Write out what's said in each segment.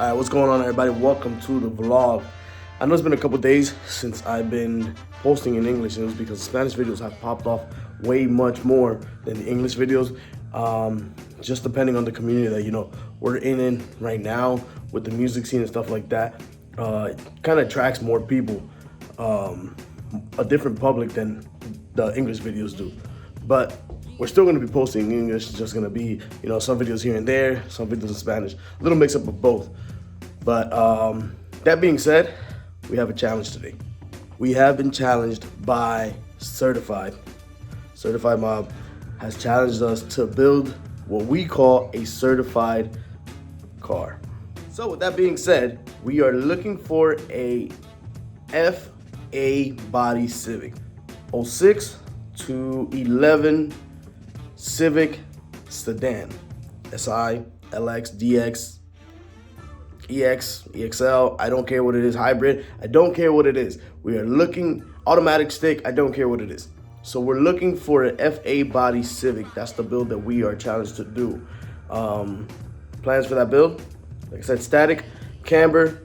Alright, what's going on, everybody? Welcome to the vlog. I know it's been a couple days since I've been posting in English, and it was because the Spanish videos have popped off way much more than the English videos. Just depending on the community that we're in right now with the music scene and stuff like that. It kind of attracts more people, a different public than the English videos do. But we're still going to be posting in English. It's just going to be, some videos here and there, some videos in Spanish, a little mix up of both. But that being said, we have a challenge today. We have been challenged by Certified. Certified Mob has challenged us to build what we call a certified car. So with that being said, we are looking for a FA body Civic. 06 to 11 Civic sedan. SI, LX, DX, EX, EXL, I don't care what it is, hybrid, I don't care what it is. We are looking, automatic stick, I don't care what it is. So we're looking for an FA body Civic. That's the build that we are challenged to do. Plans for that build, like I said, static, camber,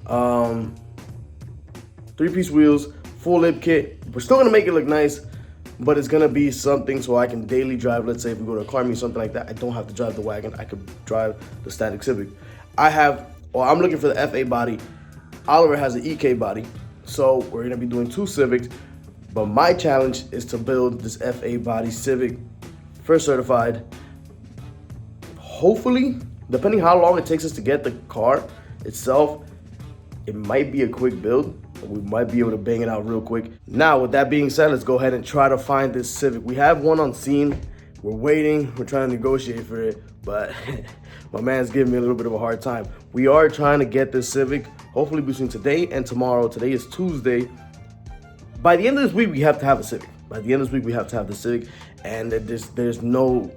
3-piece wheels, full lip kit. We're still gonna make it look nice, but it's gonna be something so I can daily drive. Let's say if we go to a car meet, something like that, I don't have to drive the wagon, I could drive the static Civic. I'm looking for the FA body. Oliver has the EK body, so we're gonna be doing 2 Civics, but my challenge is to build this FA body Civic for Certified. Hopefully, depending how long it takes us to get the car itself, it might be a quick build. We might be able to bang it out real quick. Now, with that being said, let's go ahead and try to find this Civic. We have one on scene. We're waiting. We're trying to negotiate for it, but my man's giving me a little bit of a hard time. We are trying to get this Civic, hopefully between today and tomorrow. Today is Tuesday. By the end of this week, we have to have a Civic. By the end of this week, we have to have the Civic, and there's no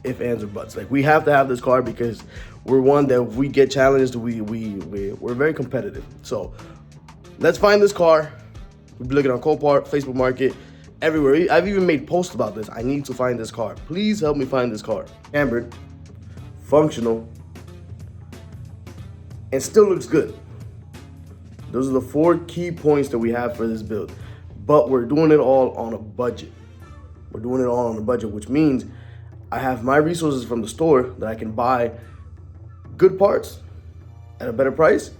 ifs, ands, or buts. Like, we have to have this car because we're one that if we get challenged, we're very competitive. So let's find this car. We'll be looking on Copart, Facebook Market, everywhere. I've even made posts about this. I need to find this car. Please help me find this car. Cambered, functional, and still looks good. Those are the 4 key points that we have for this build. But we're doing it all on a budget. We're doing it all on a budget, which means I have my resources from the store that I can buy good parts at a better price,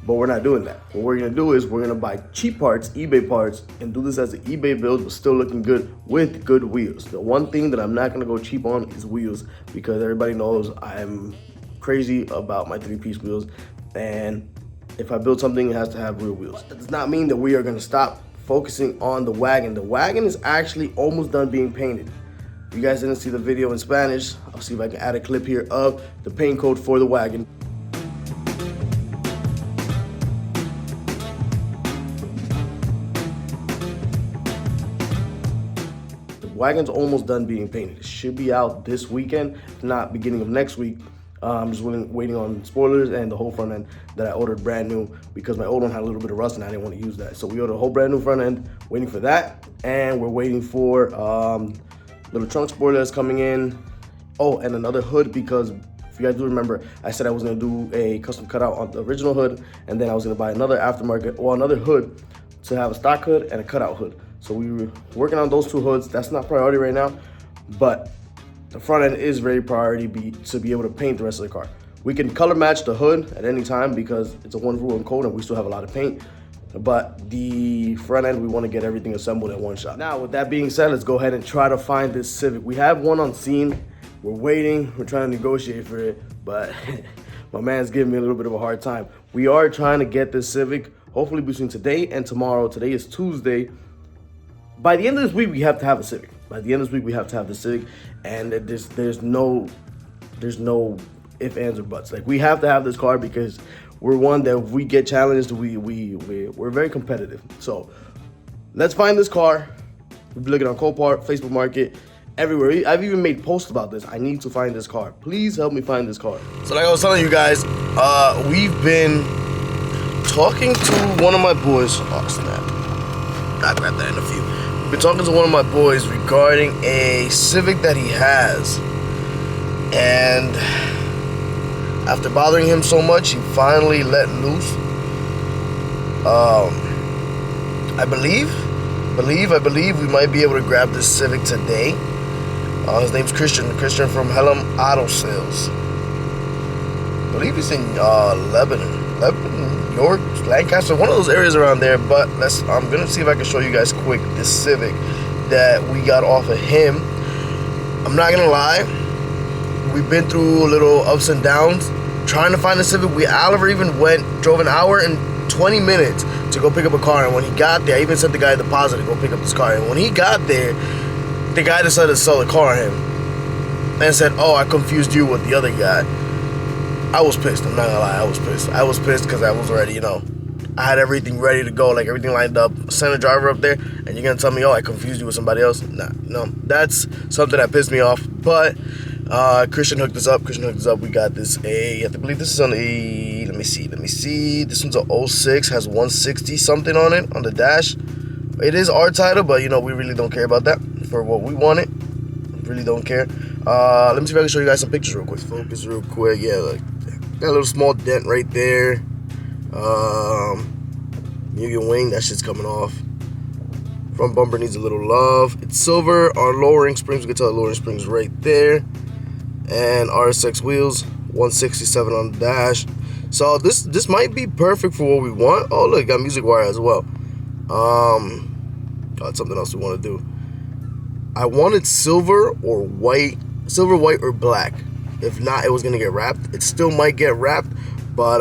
but we're not doing that. What we're gonna do is we're gonna buy cheap parts, eBay parts, and do this as an eBay build, but still looking good with good wheels. The one thing that I'm not gonna go cheap on is wheels, because everybody knows I'm crazy about my 3-piece wheels, and if I build something, it has to have real wheels. That does not mean that we are gonna stop focusing on the wagon. The wagon is actually almost done being painted. If you guys didn't see the video in Spanish, I'll see if I can add a clip here of the paint code for the wagon. The wagon's almost done being painted. It should be out this weekend, if not beginning of next week. I'm just waiting on spoilers and the whole front end that I ordered brand new, because my old one had a little bit of rust and I didn't want to use that. So we ordered a whole brand new front end, waiting for that. And we're waiting for little trunk spoilers coming in. Oh, and another hood, because if you guys do remember, I said I was gonna do a custom cutout on the original hood, and then I was gonna buy another aftermarket or another hood to have a stock hood and a cutout hood. So we were working on those 2 hoods. That's not priority right now, but the front end is very priority to be able to paint the rest of the car. We can color match the hood at any time because it's a 1-for-1 coat and we still have a lot of paint. But the front end, we want to get everything assembled at one shot. Now, with that being said, let's go ahead and try to find this Civic. We have one on scene. We're waiting. We're trying to negotiate for it, but my man's giving me a little bit of a hard time. We are trying to get this Civic, hopefully between today and tomorrow. Today is Tuesday. By the end of this week, we have to have a Civic. By the end of this week, we have to have the Civic, and there's no ifs, ands, or buts. Like, we have to have this car because we're one that if we get challenged, we're very competitive. So let's find this car. We'll be looking on Copart, Facebook Market, everywhere. I've even made posts about this. I need to find this car. Please help me find this car. So like I was telling you guys, we've been talking to one of my boys. Oh, snap. I'll grab that in a few. We've been talking to one of my boys regarding a Civic that he has. And After bothering him so much, he finally let loose. I believe we might be able to grab this Civic today. His name's Christian from Helm Auto Sales. I believe he's in Lebanon, York, Lancaster, one of those areas around there. But I'm gonna see if I can show you guys quick this Civic that we got off of him. I'm not gonna lie, we've been through a little ups and downs trying to find the Civic. Oliver even drove an hour and 20 minutes to go pick up a car, and when he got there, I even sent the guy a deposit to go pick up this car. And when he got there, the guy decided to sell the car on him and said, "Oh, I confused you with the other guy." I was pissed. I'm not gonna lie, I was pissed. I was pissed because I was already, I had everything ready to go, like everything lined up. Send a driver up there, and you're gonna tell me, "Oh, I confused you with somebody else"? Nah, no, that's something that pissed me off. But Christian hooked us up. We got this I believe this is on a, let me see. This one's a 06, has 160 something on it on the dash. It is our title, but we really don't care about that for what we want it. Really don't care. Let me see if I can show you guys some pictures real quick. Focus real quick. Yeah, look, got a little small dent right there. Union wing, that shit's coming off. Front bumper needs a little love. It's silver. Our lowering springs, we can tell the lowering springs right there. And RSX wheels, 167 on the dash. So this might be perfect for what we want. Oh look, got music wire as well. Got something else we want to do. I wanted silver, white, or black. If not, it was gonna get wrapped. It still might get wrapped, but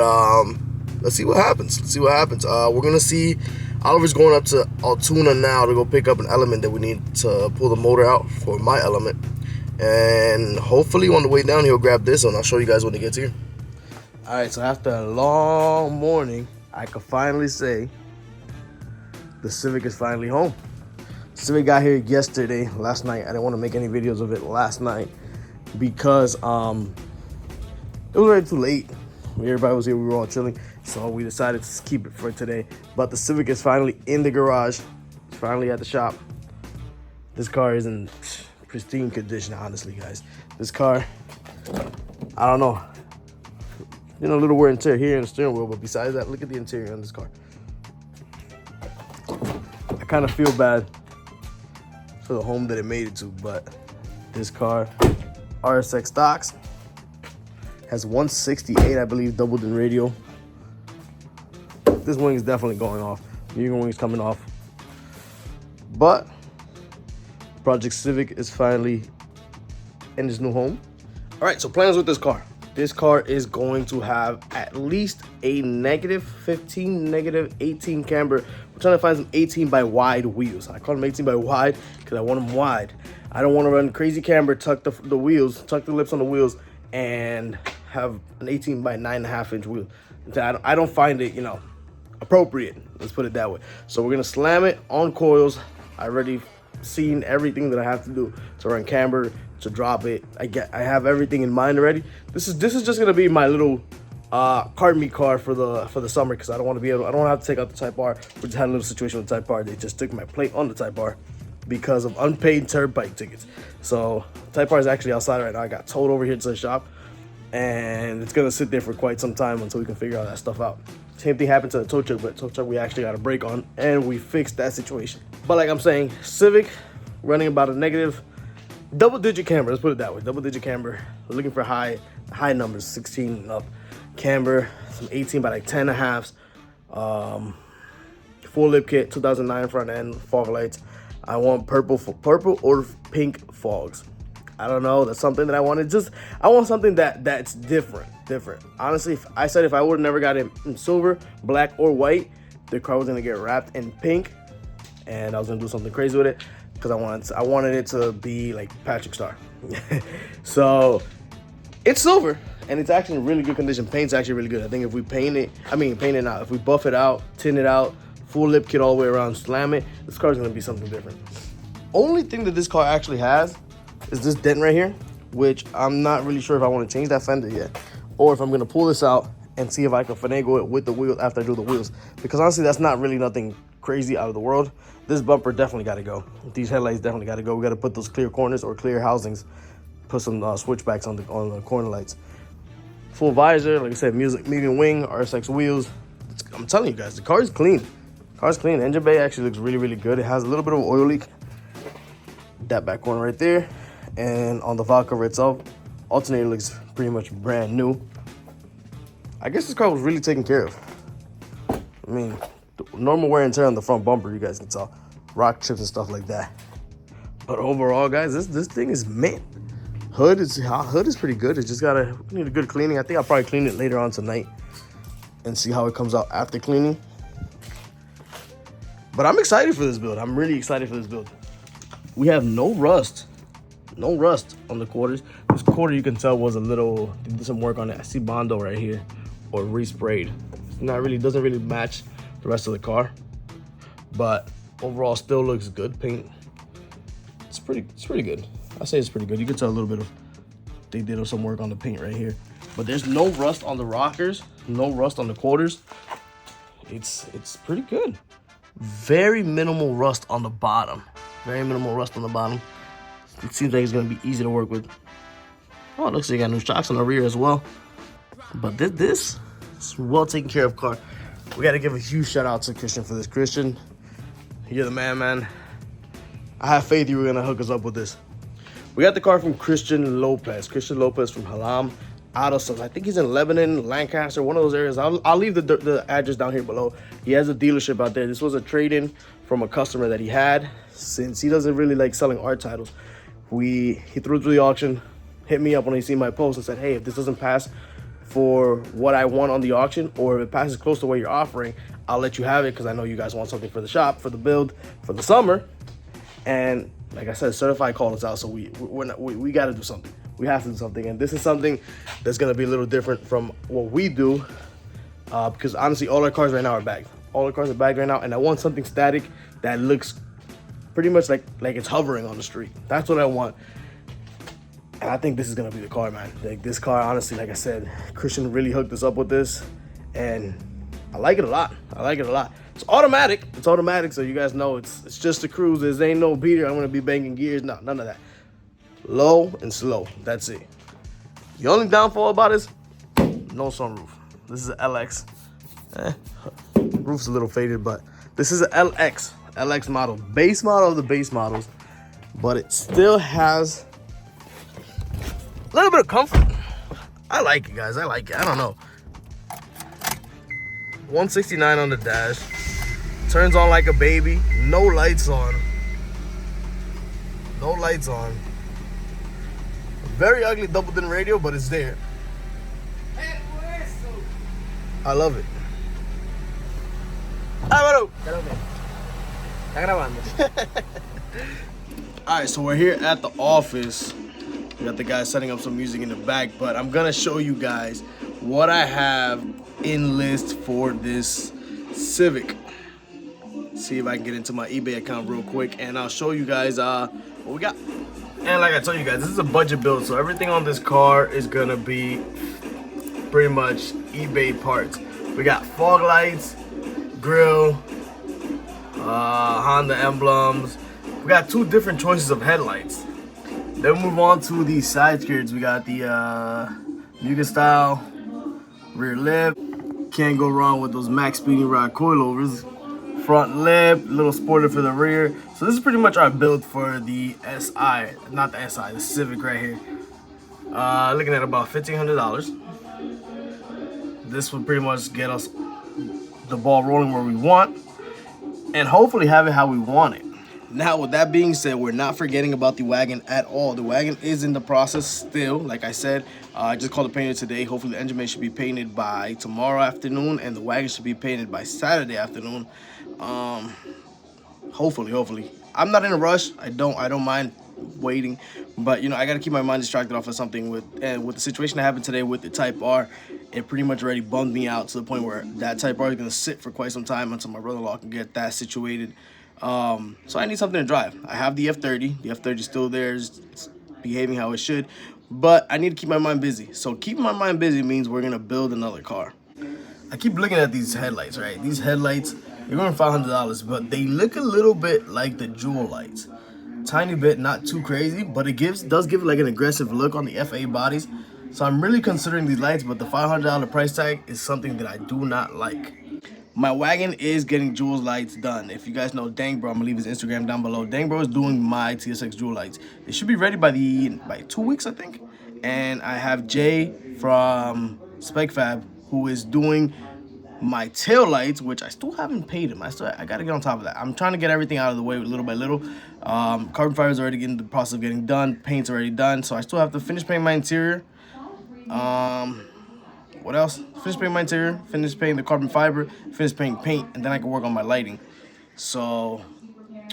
let's see what happens. We're gonna see. Oliver's going up to Altoona now to go pick up an element that we need to pull the motor out for my element. And hopefully on the way down, he'll grab this one. I'll show you guys when he gets here. All right, so after a long morning, I can finally say the Civic is finally home. Civic got here last night. I didn't want to make any videos of it last night because it was already too late. Everybody was here, we were all chilling, so we decided to keep it for today. But the Civic is finally in the garage. It's finally at the shop. This car is in pristine condition, honestly, guys. This car, I don't know, a little wear and tear here in the steering wheel, but besides that, look at the interior on this car. I kind of feel bad for the home that it made it to, but this car, RSX stocks, has 168, I believe, doubled in radial. This wing is definitely going off. The wing is coming off. But Project Civic is finally in his new home. All right, so plans with this car. This car is going to have at least a -15, -18 camber. We're trying to find some 18 by wide wheels. I call them 18 by wide because I want them wide. I don't want to run crazy camber, tuck the lips on the wheels, and have an 18 by 9.5 inch wheel. I don't find it, appropriate. Let's put it that way. So we're gonna slam it on coils. I already seen everything that I have to do to run camber, to drop it. I have everything in mind already. This is just gonna be my little cart meet car for the summer, because I don't want to have to take out the Type R. We just had a little situation with Type R. They just took my plate on the Type R because of unpaid turnpike tickets. So Type R is actually outside right now. I got towed over here to the shop, and it's gonna sit there for quite some time until we can figure all that stuff out. Same thing happened to the tow truck, but tow truck we actually got a break on, and we fixed that situation. But like I'm saying, Civic running about a negative double-digit camber. Let's put it that way, double-digit camber. We're looking for high numbers, 16 and up camber, some 18 by like 10.5s. Full lip kit, 2009 front end, fog lights. I want purple or pink fogs. I don't know. That's something that I wanted. I want something that's different. Honestly, if I would have never got it in silver, black, or white, the car was gonna get wrapped in pink, and I was gonna do something crazy with it because I wanted it to be like Patrick Star. So it's silver, and it's actually in really good condition. Paint's actually really good. I think if we if we buff it out, tin it out, full lip kit all the way around, slam it, this car's gonna be something different. Only thing that this car actually has is this dent right here, which I'm not really sure if I want to change that fender yet, or if I'm gonna pull this out and see if I can finagle it with the wheels after I do the wheels, because honestly that's not really nothing crazy out of the world. This bumper definitely got to go. These headlights definitely got to go. We got to put those clear corners or clear housings, put some switchbacks on the corner lights. full visor, like I said, medium wing, RSX wheels. I'm telling you guys, the car is clean. Car's clean. Engine bay actually looks really, really good. It has a little bit of an oil leak. That back corner right there. And on the valve cover itself, alternator looks pretty much brand new. I guess this car was really taken care of. I mean, normal wear and tear on the front bumper, you guys can tell. Rock chips and stuff like that. But overall, guys, this thing is mint. Hood is pretty good. It's just need a good cleaning. I think I'll probably clean it later on tonight and see how it comes out after cleaning. But I'm excited for this build. I'm really excited for this build. We have no rust on the quarters. This quarter, you can tell, was a little, they did some work on it. I see Bondo right here, or resprayed. It's not really, doesn't really match the rest of the car, but overall still looks good. Paint, it's pretty good. I say it's pretty good. You can tell a little bit of, they did some work on the paint right here, but there's no rust on the rockers, no rust on the quarters. It's pretty good. Very minimal rust on the bottom. Very minimal rust on the bottom. It seems like it's gonna be easy to work with. Oh, it looks like you got new shocks on the rear as well. But this is well taken care of car. We gotta give a huge shout out to Christian for this. Christian, you're the man. I have faith you were gonna hook us up with this. We got the car from Christian Lopez. Christian Lopez from Halam Auto Sales. I think he's in Lebanon, Lancaster, one of those areas. I'll leave the address down here below. He has a dealership out there. This was a trade-in from a customer that he had. Since he doesn't really like selling art titles, he threw it through the auction, hit me up when he seen my post and said, hey, if this doesn't pass for what I want on the auction, or if it passes close to what you're offering, I'll let you have it, because I know you guys want something for the shop, for the build, for the summer. And like I said, certified called us out, so we got to do something. We have to do something, and this is something that's gonna be a little different from what we do, because honestly, all our cars right now are bagged. All our cars are bagged right now, and I want something static that looks pretty much like it's hovering on the street. That's what I want. And I think this is gonna be the car, man. Like, this car, honestly, like I said, Christian really hooked us up with this, and I like it a lot. I like it a lot. It's automatic. It's automatic, so you guys know it's just a cruise. There ain't no beater. I'm gonna be banging gears. No, none of that. Low and slow. That's it. The only downfall about this, no sunroof. This is an LX. Roof's a little faded, but this is an LX model, base model of the base models, but it still has a little bit of comfort. I like it, guys. I like it. I don't know. 169 on the dash. Turns on like a baby. No lights on. No lights on. Very ugly double din radio, but it's there. I love it. Alright, so we're here at the office. We got the guy setting up some music in the back, but I'm gonna show you guys what I have in list for this Civic. See if I can get into my eBay account real quick, and I'll show you guys what we got. And like I told you guys, this is a budget build, so everything on this car is gonna be pretty much eBay parts. We got fog lights, grill, Honda emblems. We got two different choices of headlights. Then we move on to the side skirts. We got the Mugen style rear lip. Can't go wrong with those max speeding rod coilovers. Front lip, little spoiler for the rear. So this is pretty much our build for the SI, not the SI, the Civic right here. Looking at about $1,500. This will pretty much get us the ball rolling where we want, and hopefully have it how we want it. Now, with that being said, we're not forgetting about the wagon at all. The wagon is in the process still. Like I said, I just called the painter today. Hopefully the engine bay should be painted by tomorrow afternoon, and the wagon should be painted by Saturday afternoon. Hopefully. I'm not in a rush. I don't mind waiting, but you know, I gotta keep my mind distracted off of something with the situation that happened today with the Type R. It pretty much already bummed me out to the point where that Type R is gonna sit for quite some time until my brother-in-law can get that situated. So I need something to drive. I have the F30. The F30 is still there, it's behaving how it should, but I need to keep my mind busy. So keeping my mind busy means we're gonna build another car. I keep looking at these headlights, right? These headlights, they're going $500, but they look a little bit like the Jewel lights. Tiny bit, not too crazy, but it does give like an aggressive look on the FA bodies. So I'm really considering these lights, but the $500 price tag is something that I do not like. My wagon is getting Jules lights done. If you guys know Dang Bro, I'm gonna leave his Instagram down below. Dang Bro is doing my TSX Jewel lights. They should be ready by 2 weeks, I think. And I have Jay from Spec Fab who is doing my tail lights, which I still haven't paid him. I gotta get on top of that. I'm trying to get everything out of the way little by little. Carbon fiber is already in the process of getting done. Paint's already done, so I still have to finish painting my interior. What else? Finish painting my interior, finish painting the carbon fiber, finish painting paint, and then I can work on my lighting. So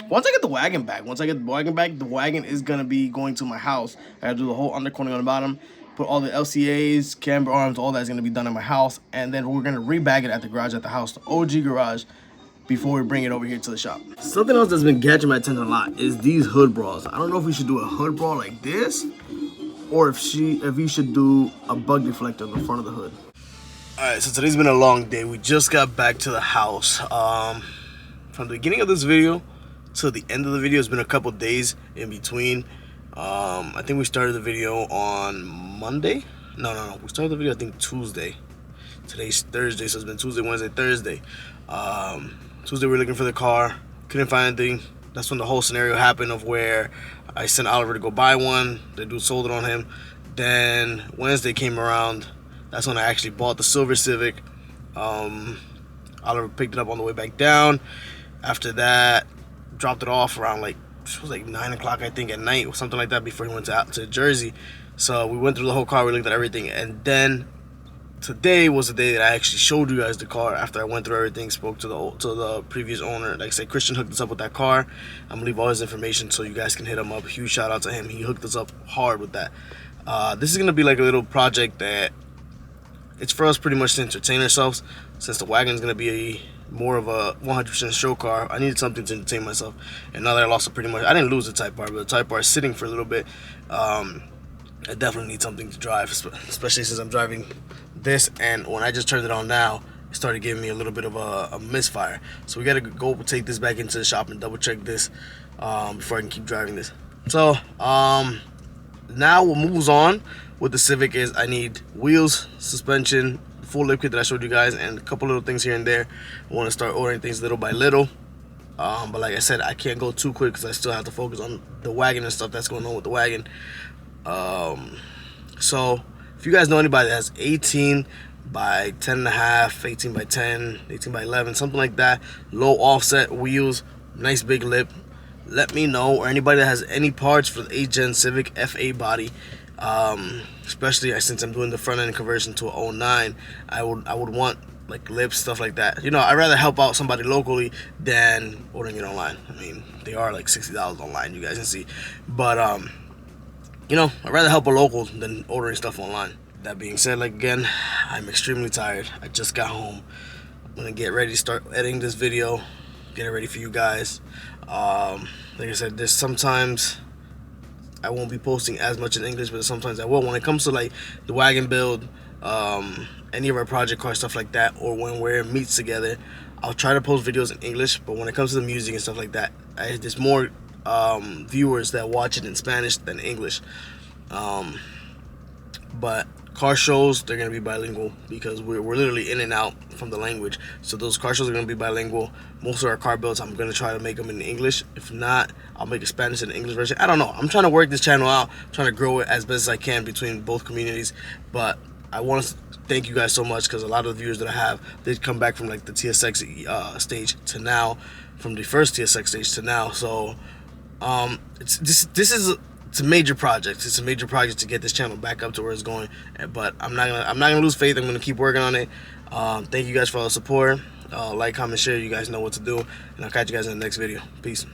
once I get the wagon back, the wagon is gonna be going to my house. I gotta do the whole undercoating on the bottom, put all the LCAs, camber arms, all that's gonna be done at my house, and then we're gonna rebag it at the garage at the house, the OG garage, before we bring it over here to the shop. Something else that's been catching my attention a lot is these hood bras. I don't know if we should do a hood bra like this, or if you should do a bug deflector on the front of the hood. Alright, so today's been a long day. We just got back to the house. From the beginning of this video to the end of the video, it's been a couple days in between. I think we started the video on Monday. No. We started the video, I think, Tuesday. Today's Thursday, so it's been Tuesday, Wednesday, Thursday. Tuesday we were looking for the car. Couldn't find anything. That's when the whole scenario happened of where I sent Oliver to go buy one. The dude sold it on him. Then Wednesday came around. That's when I actually bought the silver Civic. Oliver picked it up on the way back down. After that, dropped it off around it was like 9 o'clock, I think, at night or something like that before he went to Jersey. So we went through the whole car, we looked at everything, and then today was the day that I actually showed you guys the car. After I went through everything, spoke to the previous owner. Like I said, Christian hooked us up with that car. I'm gonna leave all his information so you guys can hit him up. Huge shout out to him. He hooked us up hard with that. This is gonna be like a little project that it's for us pretty much to entertain ourselves. Since the wagon is gonna be more of a 100% show car, I needed something to entertain myself. And now that I lost it pretty much, I didn't lose the Type R, but the Type R is sitting for a little bit. I definitely need something to drive, especially since I'm driving this, and when I just turned it on now, it started giving me a little bit of a misfire. So we gotta go take this back into the shop and double check this before I can keep driving this. So now what moves on with the Civic is I need wheels, suspension, full lip kit that I showed you guys, and a couple little things here and there. I want to start ordering things little by little. But like I said, I can't go too quick because I still have to focus on the wagon and stuff that's going on with the wagon. So if you guys know anybody that has 18 by 10.5, 18 by 10, 18 by 11, something like that, low offset wheels, nice big lip, let me know. Or anybody that has any parts for the 8th Gen Civic FA body, especially since I'm doing the front end conversion to a 09, I would want like lips, stuff like that. You know, I'd rather help out somebody locally than ordering it online. I mean, they are like $60 online, you guys can see. But you know, I'd rather help a local than ordering stuff online. That being said, like again, I'm extremely tired. I just got home. I'm gonna get ready to start editing this video, get it ready for you guys. Like I said, there's sometimes I won't be posting as much in English, but sometimes I will. When it comes to like the wagon build, any of our project car stuff like that, or when we're in meets together, I'll try to post videos in English. But when it comes to the music and stuff like that, there's more viewers that watch it in Spanish than English. But car shows, they're gonna be bilingual because we're literally in and out from the language. So those car shows are gonna be bilingual. Most of our car builds, I'm gonna try to make them in English. If not, I'll make a Spanish and English version. I don't know. I'm trying to work this channel out, trying to grow it as best as I can between both communities. But I want to thank you guys so much because a lot of the viewers that I have, they've come back from like the TSX stage to now, from the first TSX stage to now. So it's a major project. It's a major project to get this channel back up to where it's going. But I'm not gonna lose faith. I'm gonna keep working on it. Thank you guys for all the support. Like, comment, share. You guys know what to do, and I'll catch you guys in the next video. Peace.